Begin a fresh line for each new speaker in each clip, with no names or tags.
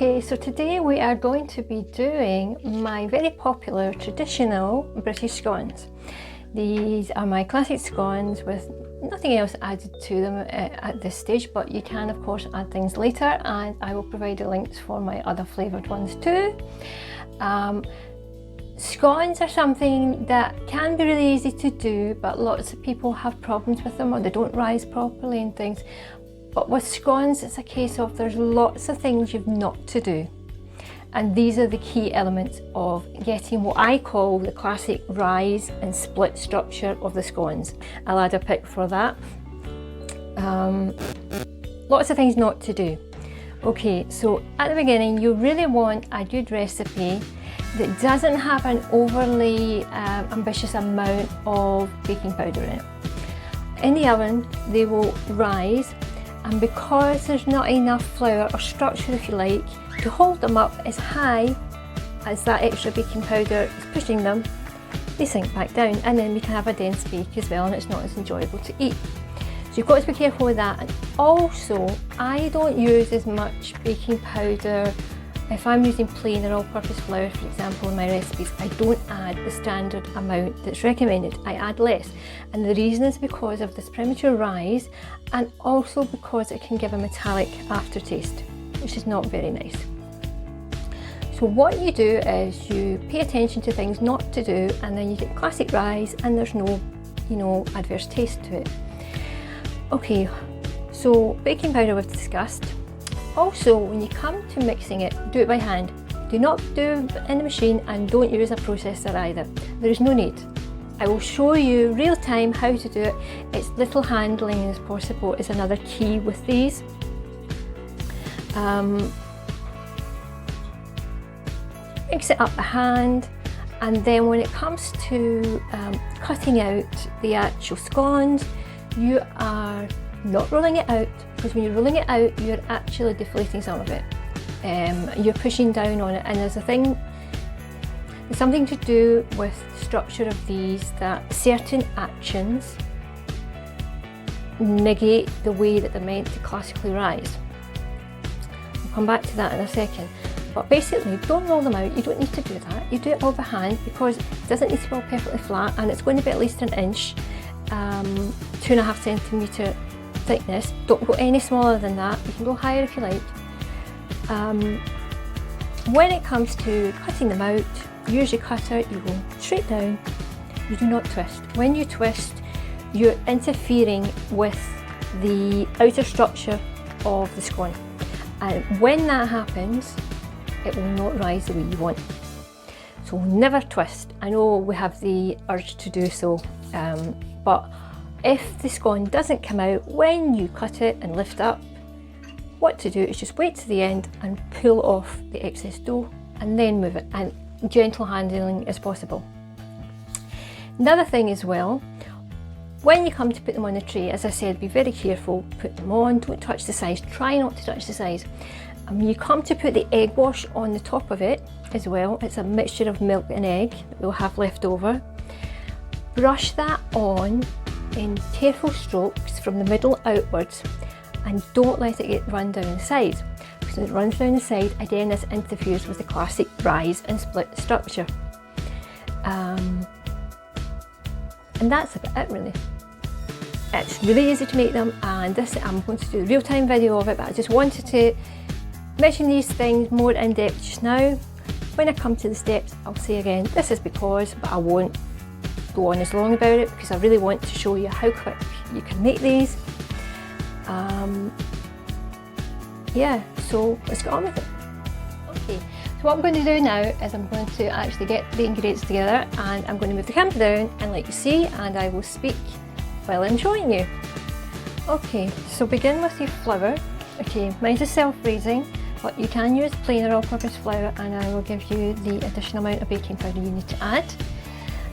Okay, so today we are going to be doing my very popular traditional British scones. These are my classic scones with nothing else added to them at this stage, but you can of course add things later, and I will provide the links for my other flavoured ones too. Scones are something that can be really easy to do, but lots of people have problems with them, or they don't rise properly and things. But with scones, it's a case of there's lots of things you've not to do. And these are the key elements of getting what I call the classic rise and split structure of the scones. I'll add a pic for that. Lots of things not to do. Okay, so at the beginning, you really want a good recipe that doesn't have an overly ambitious amount of baking powder in it. In the oven, they will rise. And because there's not enough flour or structure, if you like, to hold them up as high as that extra baking powder is pushing them, they sink back down, and then we can have a dense bake as well, and it's not as enjoyable to eat. So you've got to be careful with that. And also, I don't use as much baking powder. If I'm using plain or all-purpose flour, for example, in my recipes, I don't add the standard amount that's recommended. I add less. And the reason is because of this premature rise, and also because it can give a metallic aftertaste, which is not very nice. So what you do is you pay attention to things not to do, and then you get classic rise, and there's no, adverse taste to it. Okay, so baking powder we've discussed. Also, when you come to mixing it, do it by hand. Do not do it in the machine, and don't use a processor either. There is no need. I will show you real time how to do it. It's little handling as possible is another key with these. Mix it up by hand, and then when it comes to cutting out the actual scones, you are not rolling it out, because when you're rolling it out, you're actually deflating some of it. You're pushing down on it, and there's something to do with the structure of these, that certain actions negate the way that they're meant to classically rise. I'll come back to that in a second. But basically, don't roll them out. You don't need to do that. You do it all by hand, because it doesn't need to be all perfectly flat, and it's going to be at least an inch, 2.5 centimetre thickness. Don't go any smaller than that. You can go higher if you like. When it comes to cutting them out, use your cutter. You go straight down. You do not twist. When you twist, you're interfering with the outer structure of the scone, and when that happens, it will not rise the way you want. So never twist. I know we have the urge to do so, but if the scone doesn't come out when you cut it and lift up, what to do is just wait to the end and pull off the excess dough, and then move it, and gentle handling as possible. Another thing as well, when you come to put them on the tray, as I said, be very careful, put them on, don't touch the sides, try not to touch the sides. And when you come to put the egg wash on the top of it as well, it's a mixture of milk and egg that we'll have left over. Brush that on in careful strokes from the middle outwards, and don't let it get run down the sides, because if it runs down the side, again, this interferes with the classic rise and split structure. And that's about it really. It's really easy to make them, and this I'm going to do a real-time video of it, but I just wanted to mention these things more in depth just now. When I come to the steps, I'll say again, this is because, but I won't go on as long about it, because I really want to show you how quick you can make these. Yeah, so let's get on with it. Okay, so what I'm going to do now is I'm going to actually get the ingredients together, and I'm going to move the camera down and let you see, and I will speak while I'm showing you. Okay, so begin with your flour. Okay, mine is self-raising, but you can use plain or all-purpose flour, and I will give you the additional amount of baking powder you need to add.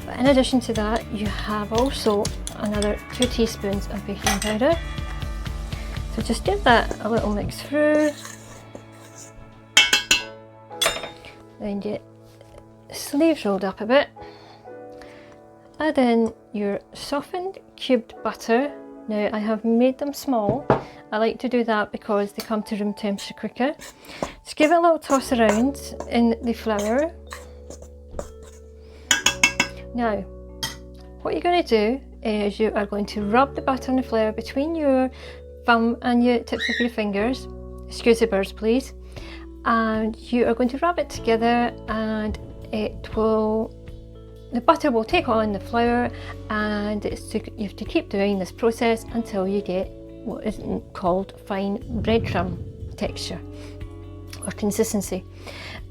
But in addition to that, you have also another 2 teaspoons of baking powder. So just give that a little mix through. Then get sleeves rolled up a bit. Add in your softened cubed butter, Now I have made them small. I like to do that because they come to room temperature quicker. Just give it a little toss around in the flour. Now, what you're going to do is you are going to rub the butter and the flour between your thumb and your tips of your fingers. Excuse the birds, please. And you are going to rub it together, and the butter will take on the flour, and you have to keep doing this process until you get what is called fine breadcrumb texture or consistency.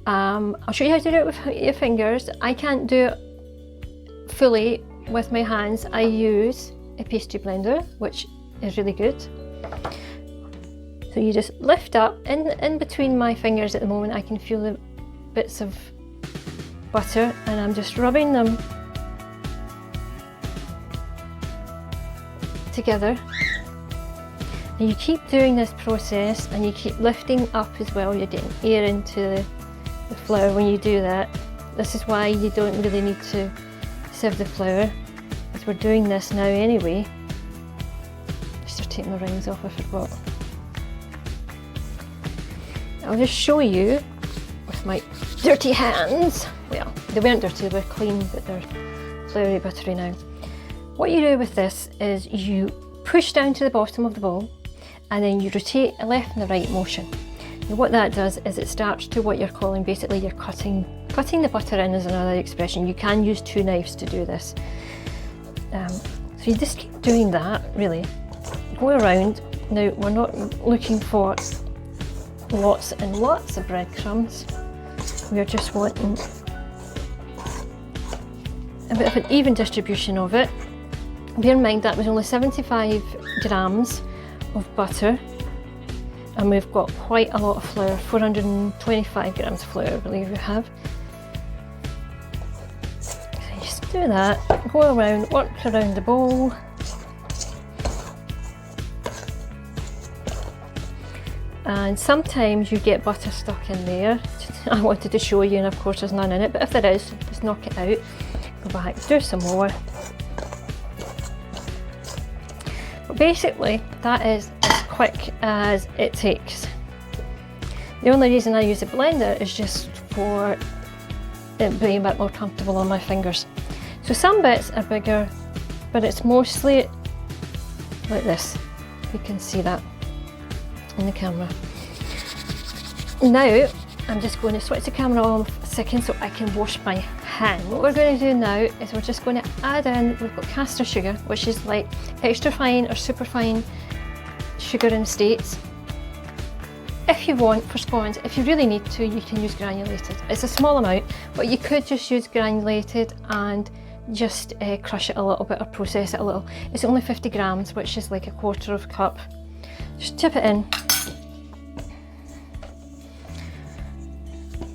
I'll show you how to do it with your fingers. I can't do it fully with my hands. I use a pastry blender, which is really good. So you just lift up, in between my fingers at the moment I can feel the bits of butter, and I'm just rubbing them together. And you keep doing this process, and you keep lifting up as well. You're getting air into the flour when you do that. This is why you don't really need to sieve the flour, because we're doing this now anyway. Just take my rings off, I forgot. I'll just show you with my dirty hands. Well, they weren't dirty, they were clean, but they're floury buttery now. What you do with this is you push down to the bottom of the bowl, and then you rotate a left and a right motion. And what that does is it starts to what you're calling, basically you're cutting the butter in, is another expression. You can use 2 knives to do this. So you just keep doing that, really. Go around. Now, we're not looking for lots and lots of breadcrumbs. We're just wanting a bit of an even distribution of it. Bear in mind that was only 75 grams of butter, and we've got quite a lot of flour, 425 grams of flour I believe we have. So just do that, go around, work around the bowl. And sometimes you get butter stuck in there. I wanted to show you, and of course there's none in it, but if there is, just knock it out, go back, do some more. But basically that is as quick as it takes. The only reason I use a blender is just for it being a bit more comfortable on my fingers. So some bits are bigger, but it's mostly like this. You can see that in the camera. Now I'm just going to switch the camera off a second so I can wash my hand. What we're going to do now is we're just going to add in, we've got caster sugar, which is like extra fine or super fine sugar in the States. If you want, for scones, if you really need to, you can use granulated. It's a small amount, but you could just use granulated and just crush it a little bit or process it a little. It's only 50 grams, which is like a quarter of a cup. Just tip it in.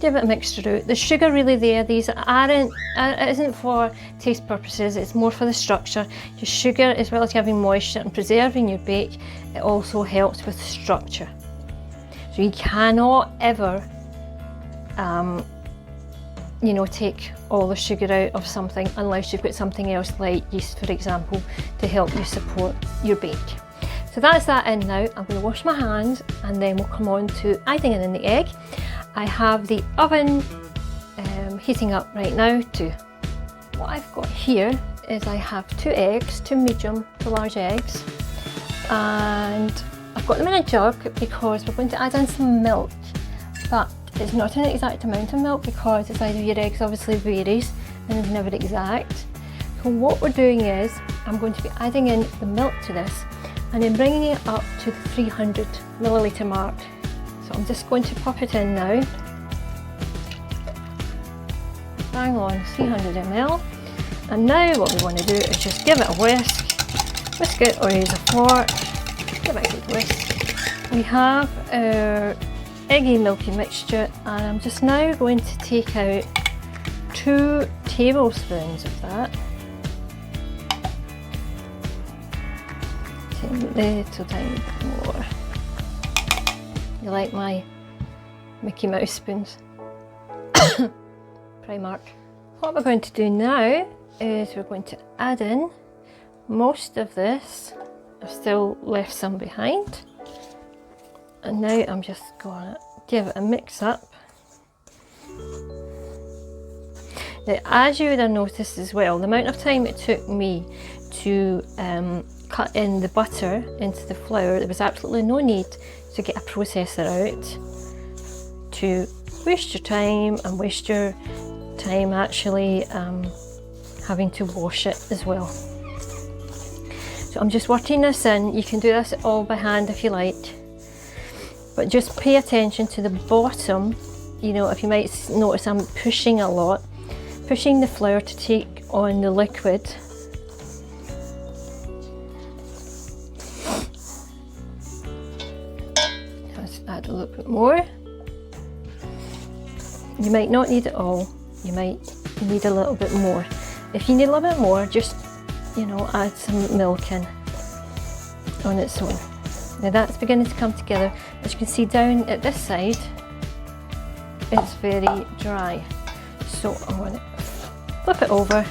Give it a mixture out. The sugar really there, these aren't, it isn't for taste purposes, it's more for the structure. Your sugar, as well as having moisture and preserving your bake, it also helps with structure. So you cannot ever, you know, take all the sugar out of something unless you've got something else like yeast, for example, to help you support your bake. So that's that in now. I'm going to wash my hands, and then we'll come on to adding in the egg. I have the oven heating up right now too. What I've got here is I have 2 eggs, 2 medium to large eggs, and I've got them in a jug because we're going to add in some milk, but it's not an exact amount of milk because the size of your eggs obviously varies and is never exact. So what we're doing is I'm going to be adding in the milk to this and then bringing it up to the 300 milliliter mark. So I'm just going to pop it in now. Bang on 300 ml. And now what we want to do is just give it a whisk it or use a fork, give it a good whisk. We have our eggy milky mixture, and I'm just now going to take out 2 tablespoons of that. Take a little tiny bit more. You like my Mickey Mouse spoons? Primark. What we're going to do now is we're going to add in most of this I've still left some behind. And now I'm just going to give it a mix up. Now, as you would have noticed as well, the amount of time it took me to cut in the butter into the flour, there was absolutely no need to get a processor out to waste your time and waste your time actually having to wash it as well. So I'm just working this in. You can do this all by hand if you like, but just pay attention to the bottom. You know, if you might notice I'm pushing a lot, pushing the flour to take on the liquid. Let's add a little bit more. You might not need it all, you might need a little bit more. If you need a little bit more, just, you know, add some milk in on its own. Now that's beginning to come together. As you can see down at this side, it's very dry. So I'm going to flip it over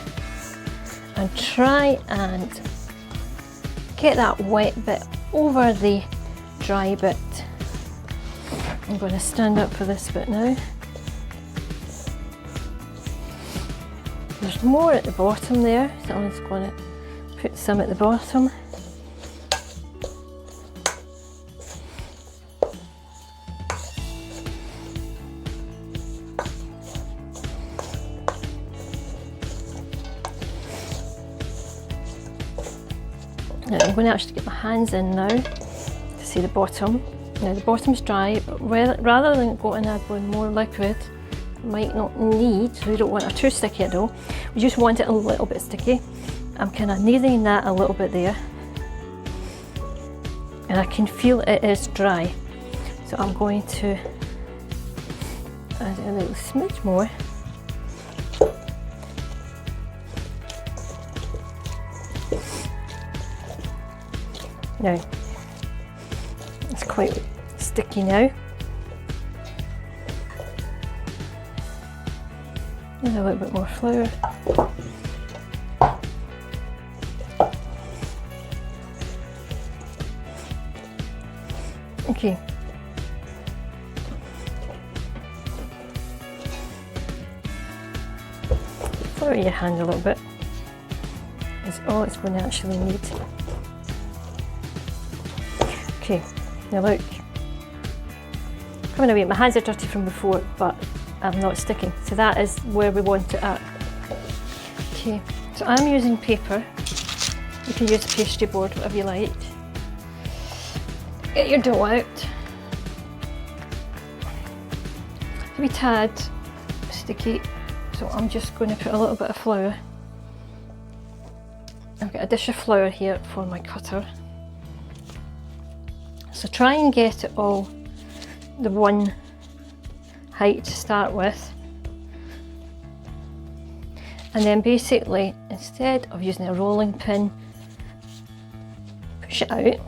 and try and get that wet bit over the dry bit. I'm going to stand up for this bit now. There's more at the bottom there, so I'm just going to put some at the bottom. Now I'm going to actually get my hands in now to see the bottom. Now the bottom's dry, but rather than going and add more liquid, might not need, so we don't want it too sticky at all. We just want it a little bit sticky. I'm kind of kneading that a little bit there, and I can feel it is dry. So I'm going to add a little smidge more. Now, it's quite sticky now. And a little bit more flour. Okay. Flour your hand a little bit. That's all it's going to actually need. Okay, now look. Coming away, my hands are dirty from before, but I'm not sticking. So that is where we want it at. Okay, so I'm using paper. You can use a pastry board, whatever you like. Get your dough out. It's a wee tad sticky, so I'm just going to put a little bit of flour. I've got a dish of flour here for my cutter. So try and get it all the one height to start with, and then basically instead of using a rolling pin, push it out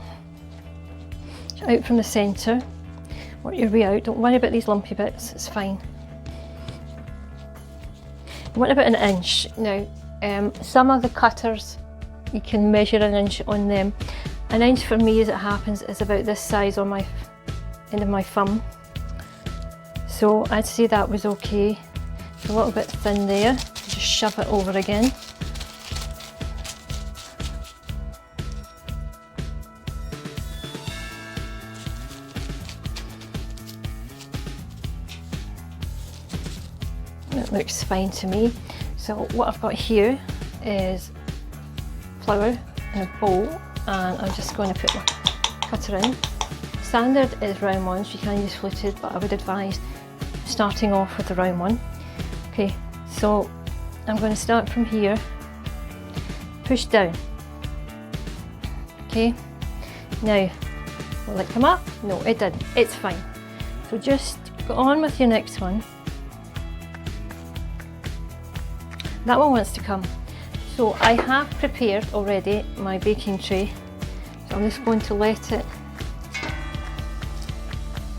from the centre, work your way out. Don't worry about these lumpy bits, it's fine. You want about an inch. Now some of the cutters you can measure an inch on them. An inch for me, as it happens, is about this size on my end of my thumb. So I'd say that was okay. It's a little bit thin there. Just shove it over again. It looks fine to me. So what I've got here is flour in a bowl, and I'm just going to put my cutter in. Standard is round ones, you can use fluted, but I would advise starting off with the round one. Okay, so I'm going to start from here, push down. Okay, now will it come up? No, it didn't. It's fine. So just go on with your next one. That one wants to come. So I have prepared already my baking tray, so I'm just going to let it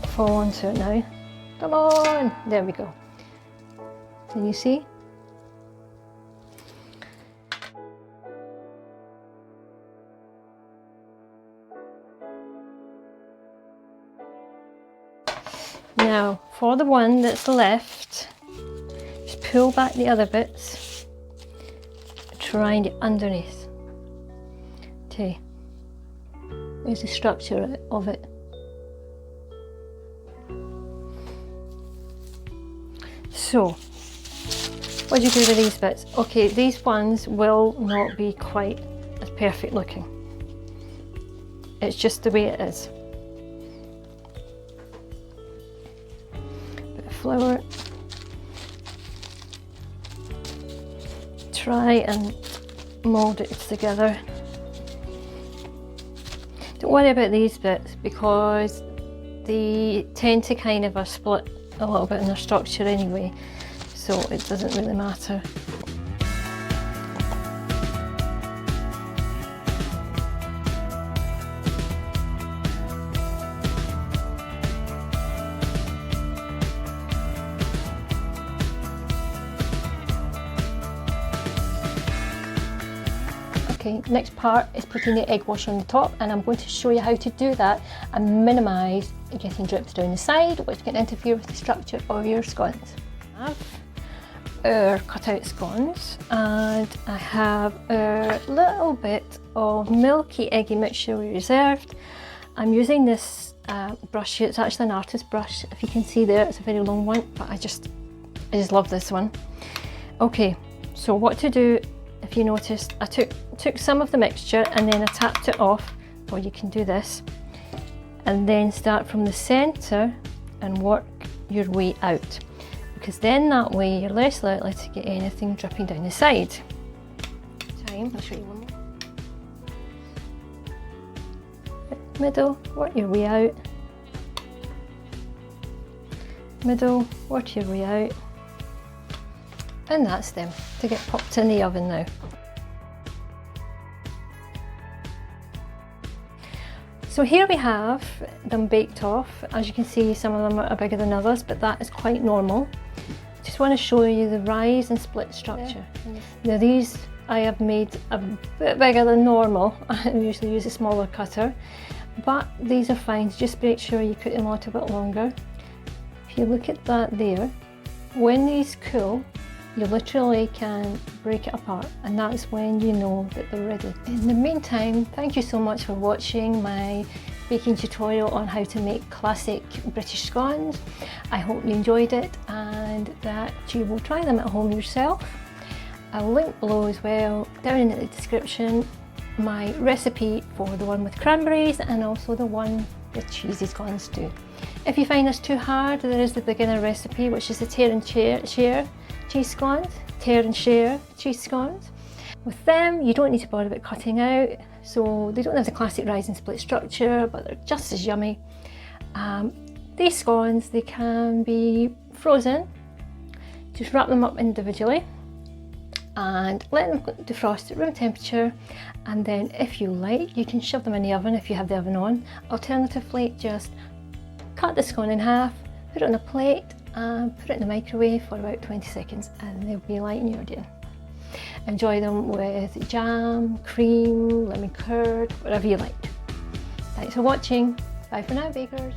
fall onto it now. Come on! There we go. Can you see? Now, for the one that's left, just pull back the other bits, try and get underneath. Okay, there's the structure of it. So, what do you do with these bits? Okay, these ones will not be quite as perfect looking. It's just the way it is. Bit of flour. Try and mould it together. Don't worry about these bits because they tend to kind of split a little bit in their structure anyway, so it doesn't really matter. Okay, next part is putting the egg wash on the top, and I'm going to show you how to do that and minimise getting drips down the side, which can interfere with the structure of your scones. I have our cut-out scones, and I have a little bit of milky eggy mixture we reserved. I'm using this brush here. It's actually an artist brush. If you can see there, it's a very long one, but I just love this one. Okay, so what to do? If you noticed, I took some of the mixture and then I tapped it off, or you can do this, and then start from the centre and work your way out, because then that way you're less likely to get anything dripping down the side. I'll show you one more. Middle, work your way out. Middle, work your way out. And that's them to get popped in the oven now. So here we have them baked off. As you can see, some of them are bigger than others, but that is quite normal. Just want to show you the rise and split structure. Now these I have made a bit bigger than normal. I usually use a smaller cutter, but these are fine. Just make sure you cook them out a bit longer. If you look at that there, when these cool, you literally can break it apart, and that's when you know that they're ready. In the meantime, thank you so much for watching my baking tutorial on how to make classic British scones. I hope you enjoyed it and that you will try them at home yourself. I'll link below as well, down in the description, my recipe for the one with cranberries and also the one with cheesy scones too. If you find this too hard, there is the beginner recipe, which is the tear and share cheese scones, tear and share cheese scones. With them, you don't need to bother about cutting out, so they don't have the classic rise and split structure, but they're just as yummy. These scones, they can be frozen. Just wrap them up individually and let them defrost at room temperature, and then if you like, you can shove them in the oven if you have the oven on. Alternatively, just cut the scone in half, put it on a plate and put it in the microwave for about 20 seconds and they'll be light in your doing. Enjoy them with jam, cream, lemon curd, whatever you like. Thanks for watching. Bye for now, bakers.